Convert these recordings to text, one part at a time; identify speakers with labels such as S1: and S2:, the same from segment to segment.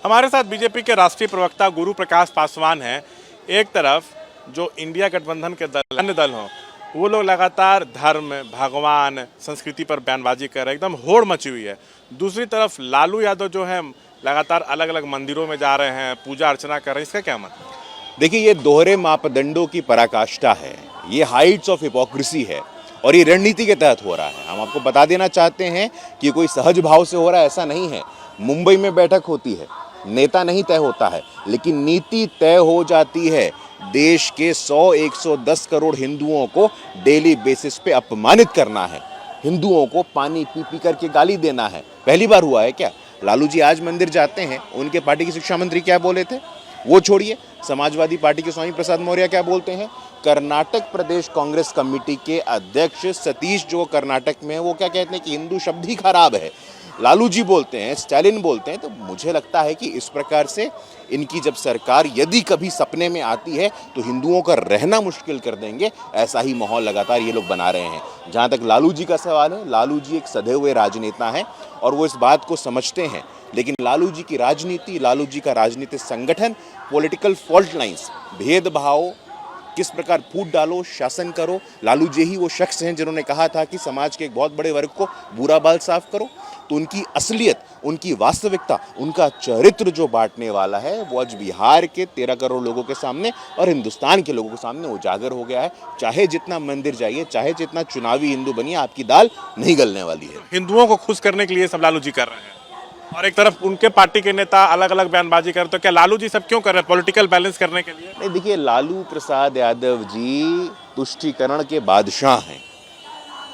S1: हमारे साथ बीजेपी के राष्ट्रीय प्रवक्ता गुरु प्रकाश पासवान हैं। एक तरफ जो इंडिया गठबंधन के दल अन्य दल हों, वो लोग लगातार धर्म, भगवान, संस्कृति पर बयानबाजी कर रहे हैं, एकदम होड़ मची हुई है। दूसरी तरफ लालू यादव जो है लगातार अलग अलग मंदिरों में जा रहे हैं, पूजा अर्चना कर रहे हैं। इसका क्या मतलब?
S2: देखिए, ये दोहरे मापदंडों की पराकाष्ठा है, ये हाइट्स ऑफ हिपोक्रेसी है और ये रणनीति के तहत हो रहा है। हम आपको बता देना चाहते हैं कि कोई सहज भाव से हो रहा है, ऐसा नहीं है। मुंबई में बैठक होती है, नेता नहीं तय होता है, लेकिन नीति तय हो जाती है। देश के 100-110 करोड़ हिंदुओं को डेली बेसिस पे अपमानित करना है, हिंदुओं को पानी पी पी करके गाली देना है। पहली बार हुआ है क्या? लालू जी आज मंदिर जाते हैं, उनके पार्टी के शिक्षा मंत्री क्या बोले थे वो छोड़िए। समाजवादी पार्टी के स्वामी प्रसाद मौर्य क्या बोलते हैं? कर्नाटक प्रदेश कांग्रेस कमेटी के अध्यक्ष सतीश जो कर्नाटक में है, वो क्या कहते हैं कि हिंदू शब्द ही खराब है। लालू जी बोलते हैं, स्टालिन बोलते हैं। तो मुझे लगता है कि इस प्रकार से इनकी जब सरकार यदि कभी सपने में आती है तो हिंदुओं का रहना मुश्किल कर देंगे। ऐसा ही माहौल लगातार ये लोग बना रहे हैं। जहाँ तक लालू जी का सवाल है, लालू जी एक सधे हुए राजनेता हैं और वो इस बात को समझते हैं। लेकिन लालू जी की राजनीति, लालू जी का राजनीतिक संगठन, पॉलिटिकल फॉल्ट लाइंस, भेदभाव किस प्रकार फूट डालो, शासन करो। लालू जी ही वो शख्स हैं जिन्होंने कहा था कि समाज के एक बहुत बड़े वर्ग को बुरा बाल साफ करो। तो उनकी असलियत, उनकी वास्तविकता, उनका चरित्र जो बांटने वाला है, वो आज बिहार के 13 करोड़ लोगों के सामने और हिंदुस्तान के लोगों के सामने उजागर हो गया है। चाहे जितना मंदिर जाइए, चाहे जितना चुनावी हिंदू बनिए, आपकी दाल नहीं गलने वाली है।
S1: हिंदुओं को खुश करने के लिए सब लालू जी कर रहे हैं और एक तरफ उनके पार्टी के नेता अलग अलग बयानबाजी कर, तो क्या लालू जी सब क्यों कर रहे हैं? पॉलिटिकल बैलेंस करने के लिए?
S2: नहीं, देखिए, लालू प्रसाद यादव जी तुष्टीकरण के बादशाह हैं।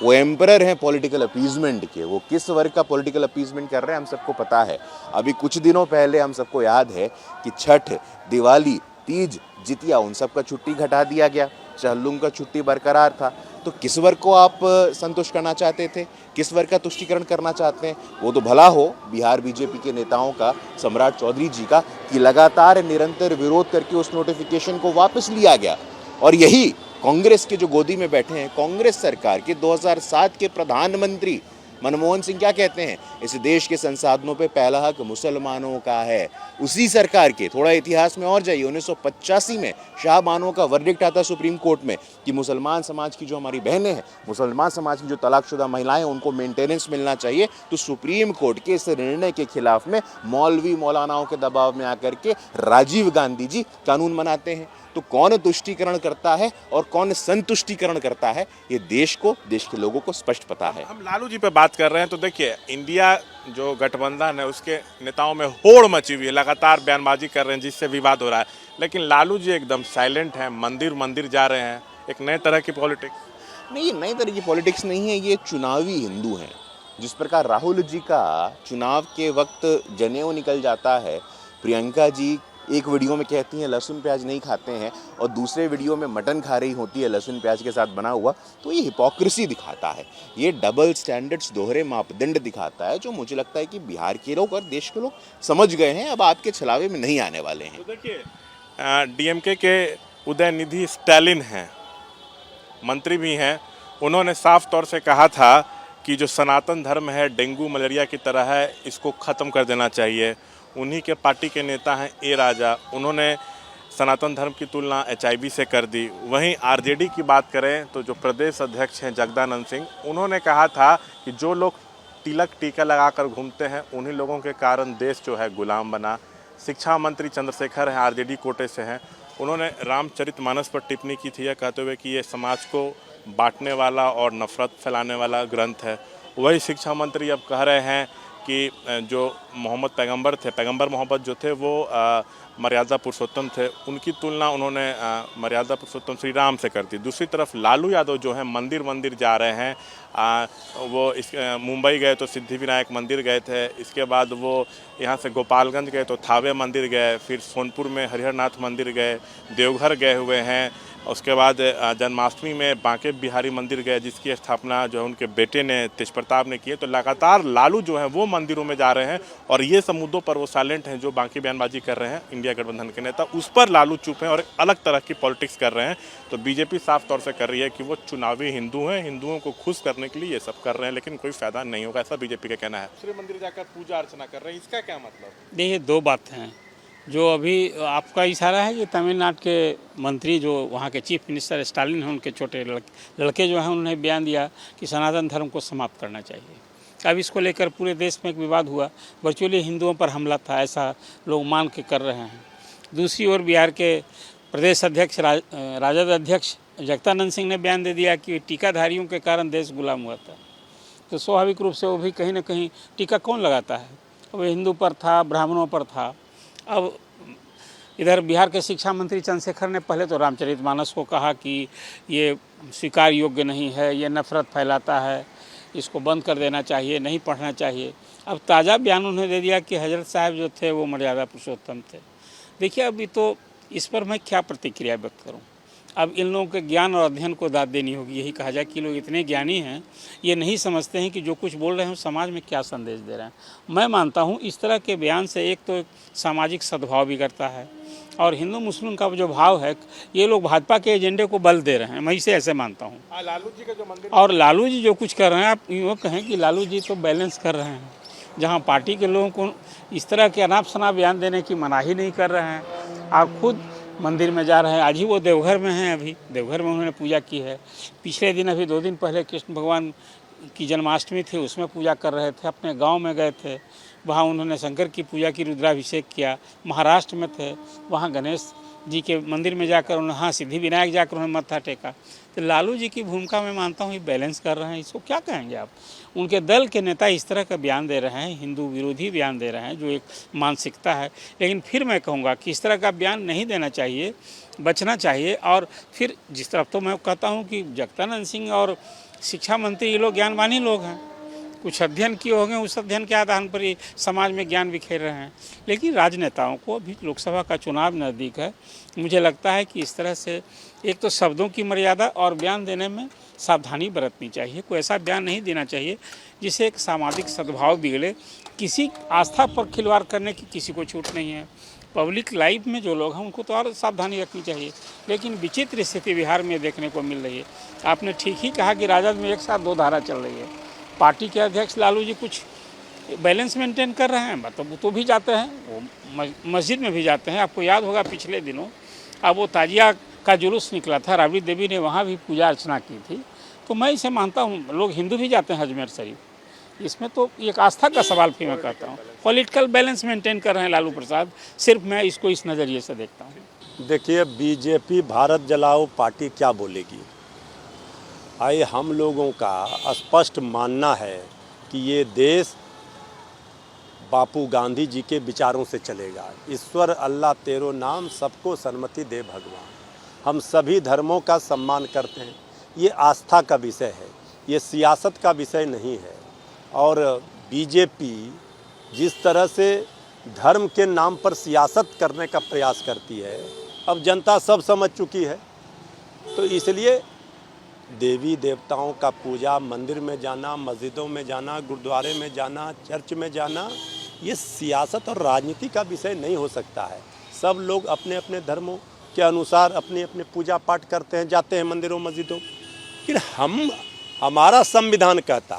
S2: वो एम्परर हैं पॉलिटिकल अपीजमेंट के। वो किस वर्ग का पॉलिटिकल अपीजमेंट कर रहे हैं हम सबको पता है। अभी कुछ दिनों पहले हम सबको याद है कि छठ, दिवाली, तीज, जितिया, उन सब का छुट्टी घटा दिया गया, चहलुम का छुट्टी बरकरार था। तो किस वर्ग को आप संतुष्ट करना चाहते थे? किस वर्ग का तुष्टीकरण करना चाहते हैं? वो तो भला हो बिहार बीजेपी के नेताओं का, सम्राट चौधरी जी का, कि लगातार निरंतर विरोध करके उस नोटिफिकेशन को वापस लिया गया। और यही कांग्रेस के जो गोदी में बैठे हैं, कांग्रेस सरकार के 2007 के प्रधानमंत्री मनमोहन सिंह क्या कहते हैं? इस देश के संसाधनों पे पहला हक मुसलमानों का है। उसी सरकार के थोड़ा इतिहास में और जाइए, 1985 में शाहबानो का वर्डिक्ट आता है सुप्रीम कोर्ट में कि मुसलमान समाज की जो हमारी बहनें हैं, मुसलमान समाज की जो तलाकशुदा महिलाएं, उनको मेंटेनेंस मिलना चाहिए। तो सुप्रीम कोर्ट के इस निर्णय के खिलाफ में मौलवी मौलानाओं के दबाव में आकर के राजीव गांधी जी कानून बनाते हैं। तो कौन तुष्टीकरण करता है और कौन संतुष्टीकरण करता है, ये देश को, देश के लोगों को स्पष्ट पता है।
S1: हम लालू जी पे बात कर रहे हैं तो देखिए, इंडिया जो गठबंधन है उसके नेताओं में होड़ मची हुई है, लगातार बयानबाजी कर रहे हैं जिससे विवाद हो रहा है। लेकिन लालू जी एकदम साइलेंट हैं, मंदिर मंदिर जा रहे हैं। एक नए तरह की पॉलिटिक्स
S2: नहीं, नई तरह की पॉलिटिक्स नहीं है, ये चुनावी हिंदू हैं। जिस प्रकार राहुल जी का चुनाव के वक्त जनेऊ निकल जाता है, प्रियंका जी एक वीडियो में कहती हैं लहसुन प्याज नहीं खाते हैं और दूसरे वीडियो में मटन खा रही होती है लहसुन प्याज के साथ बना हुआ, तो ये हिपोक्रेसी दिखाता है, ये डबल स्टैंडर्ड्स, दोहरे मापदंड दिखाता है, जो मुझे लगता है कि बिहार के लोग और देश के लोग समझ गए हैं। अब आपके छलावे में नहीं आने वाले हैं।
S1: तो देखिए, डीएमके के उदयनिधि स्टालिन हैं, मंत्री भी हैं। उन्होंने साफ तौर से कहा था कि जो सनातन धर्म है डेंगू मलेरिया की तरह है, इसको ख़त्म कर देना चाहिए। उन्हीं के पार्टी के नेता हैं ए राजा, उन्होंने सनातन धर्म की तुलना HIV से कर दी। वहीं आरजेडी की बात करें तो जो प्रदेश अध्यक्ष हैं जगदानंद सिंह, उन्होंने कहा था कि जो लोग तिलक टीका लगाकर घूमते हैं उन्हीं लोगों के कारण देश जो है गुलाम बना। शिक्षा मंत्री चंद्रशेखर हैं, आरजेडी कोटे से हैं, उन्होंने रामचरितमानस पर टिप्पणी की थी, यह कहते हुए कि ये समाज को बांटने वाला और नफरत फैलाने वाला ग्रंथ है। वही शिक्षा मंत्री अब कह रहे हैं कि जो मोहम्मद पैगंबर थे, पैगंबर मोहम्मद जो थे वो मर्यादा पुरुषोत्तम थे, उनकी तुलना उन्होंने मर्यादा पुरुषोत्तम श्री राम से कर दी। दूसरी तरफ लालू यादव जो हैं मंदिर मंदिर जा रहे हैं। वो मुंबई गए तो सिद्धिविनायक मंदिर गए थे, इसके बाद वो यहाँ से गोपालगंज गए तो थावे मंदिर गए, फिर सोनपुर में हरिहरनाथ मंदिर गए, देवघर गए हुए हैं उसके बाद जन्माष्टमी में बांके बिहारी मंदिर गए, जिसकी स्थापना जो है उनके बेटे ने, तेज प्रताप ने की है। तो लगातार लालू जो है वो मंदिरों में जा रहे हैं और ये सब मुद्दों पर वो साइलेंट हैं। जो बाकी बयानबाजी कर रहे हैं इंडिया गठबंधन के नेता, उस पर लालू चुप हैं और एक अलग तरह की पॉलिटिक्स कर रहे हैं। तो बीजेपी साफ तौर से कर रही है कि वो चुनावी हिंदू हैं, हिंदुओं को खुश करने के लिए ये सब कर रहे हैं, लेकिन कोई फायदा नहीं होगा, ऐसा बीजेपी का कहना है। श्री मंदिर जाकर पूजा अर्चना कर रहे हैं, इसका क्या मतलब?
S3: देखिए, दो बातें हैं। जो अभी आपका इशारा है कि तमिलनाडु के मंत्री जो वहाँ के चीफ मिनिस्टर स्टालिन हैं, उनके छोटे लड़के जो हैं, उन्होंने बयान दिया कि सनातन धर्म को समाप्त करना चाहिए। अब इसको लेकर पूरे देश में एक विवाद हुआ, वर्चुअली हिंदुओं पर हमला था, ऐसा लोग मान के कर रहे हैं। दूसरी ओर बिहार के प्रदेश अध्यक्ष राजद अध्यक्ष जगदानंद सिंह ने बयान दे दिया कि टीकाधारियों के कारण देश गुलाम हुआ था। तो स्वाभाविक रूप से वो भी कहीं ना कहीं टीका कौन लगाता है? वो हिंदू पर था, ब्राह्मणों पर था। अब इधर बिहार के शिक्षा मंत्री चंद्रशेखर ने पहले तो रामचरितमानस को कहा कि ये स्वीकार योग्य नहीं है, ये नफरत फैलाता है, इसको बंद कर देना चाहिए, नहीं पढ़ना चाहिए। अब ताज़ा बयान उन्होंने दे दिया कि हजरत साहब जो थे वो मर्यादा पुरुषोत्तम थे। देखिए, अभी तो इस पर मैं क्या प्रतिक्रिया व्यक्त करूं? अब इन लोगों के ज्ञान और अध्ययन को दाद देनी होगी। यही कहा जाए कि लोग इतने ज्ञानी हैं, ये नहीं समझते हैं कि जो कुछ बोल रहे हैं समाज में क्या संदेश दे रहे हैं। मैं मानता हूं इस तरह के बयान से एक तो सामाजिक सद्भाव बिगड़ता है और हिंदू मुस्लिम का जो भाव है, ये लोग भाजपा के एजेंडे को बल दे रहे हैं। मैं इसे ऐसे मानता हूँ।
S1: लालू जी का जो मंदिर
S3: और लालू जी जो कुछ कर रहे हैं, आप यूँ कहें कि लालू जी तो बैलेंस कर रहे हैं। जहाँ पार्टी के लोगों को इस तरह के अनाप शनाप बयान देने की मनाही नहीं कर रहे हैं, आप खुद मंदिर में जा रहे हैं। आज ही वो देवघर में हैं, अभी देवघर में उन्होंने पूजा की है। पिछले दिन, अभी 2 दिन पहले कृष्ण भगवान की जन्माष्टमी थी, उसमें पूजा कर रहे थे। अपने गांव में गए थे, वहाँ उन्होंने शंकर की पूजा की, रुद्राभिषेक किया। महाराष्ट्र में थे, वहाँ गणेश जी के मंदिर में जाकर उन्होंने, हाँ, सिद्धि विनायक जाकर उन्होंने मत्था टेका। तो लालू जी की भूमिका मैं मानता हूँ ये बैलेंस कर रहे हैं। इसको क्या कहेंगे आप? उनके दल के नेता इस तरह का बयान दे रहे हैं, हिंदू विरोधी बयान दे रहे हैं, जो एक मानसिकता है। लेकिन फिर मैं कहूँगा कि इस तरह का बयान नहीं देना चाहिए, बचना चाहिए। और फिर जिस तरफ तो मैं कहता हूँ कि जगदानंद सिंह और शिक्षा मंत्री ये लोग ज्ञानवानी लोग हैं, कुछ अध्ययन किए होंगे, उस अध्ययन के आधार पर ही समाज में ज्ञान बिखेर रहे हैं। लेकिन राजनेताओं को अभी लोकसभा का चुनाव नज़दीक है, मुझे लगता है कि इस तरह से एक तो शब्दों की मर्यादा और बयान देने में सावधानी बरतनी चाहिए। कोई ऐसा बयान नहीं देना चाहिए जिससे एक सामाजिक सद्भाव बिगड़े। किसी आस्था पर खिलवाड़ करने की किसी को छूट नहीं है। पब्लिक लाइफ में जो लोग हैं उनको तो और सावधानी रखनी चाहिए। लेकिन विचित्र स्थिति बिहार में देखने को मिल रही है। आपने ठीक ही कहा कि राजद में एक साथ 2 धारा चल रही है। पार्टी के अध्यक्ष लालू जी कुछ बैलेंस मेंटेन कर रहे हैं, मतलब वो तो भी जाते हैं, वो मस्जिद में भी जाते हैं। आपको याद होगा पिछले दिनों अब वो ताजिया का जुलूस निकला था, राबड़ी देवी ने वहाँ भी पूजा अर्चना की थी। तो मैं इसे मानता हूँ, लोग हिंदू भी जाते हैं अजमेर शरीफ। इसमें तो एक आस्था का सवाल फिर मैं कहता हूँ। पॉलिटिकल बैलेंस मेंटेन कर रहे हैं लालू प्रसाद, सिर्फ मैं इसको इस नज़रिए से देखता हूँ।
S4: देखिए, बीजेपी भारत जलाओ पार्टी क्या बोलेगी? आइए, हम लोगों का स्पष्ट मानना है कि ये देश बापू गांधी जी के विचारों से चलेगा। ईश्वर अल्लाह तेरो नाम, सबको सन्मति दे भगवान। हम सभी धर्मों का सम्मान करते हैं। ये आस्था का विषय है, ये सियासत का विषय नहीं है। और बीजेपी जिस तरह से धर्म के नाम पर सियासत करने का प्रयास करती है, अब जनता सब समझ चुकी है। तो इसलिए देवी देवताओं का पूजा, मंदिर में जाना, मस्जिदों में जाना, गुरुद्वारे में जाना, चर्च में जाना, ये सियासत और राजनीति का विषय नहीं हो सकता है। सब लोग अपने अपने धर्मों के अनुसार अपने अपने पूजा पाठ करते हैं, जाते हैं मंदिरों मस्जिदों। लेकिन हमारा संविधान कहता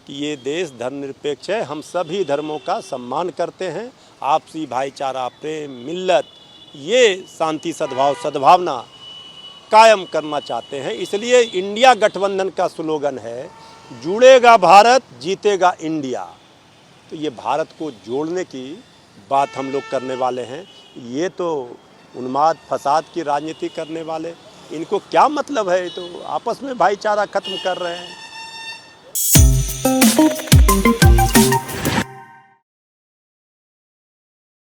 S4: कि ये देश धर्मनिरपेक्ष है, हम सभी धर्मों का सम्मान करते हैं। आपसी भाईचारा, प्रेम, मिल्लत, ये शांति, सद्भावना कायम करना चाहते हैं। इसलिए इंडिया गठबंधन का स्लोगन है, जुड़ेगा भारत, जीतेगा इंडिया। तो ये भारत को जोड़ने की बात हम लोग करने वाले हैं। ये तो उन्माद फसाद की राजनीति करने वाले, इनको क्या मतलब है? तो आपस में भाईचारा खत्म कर रहे हैं।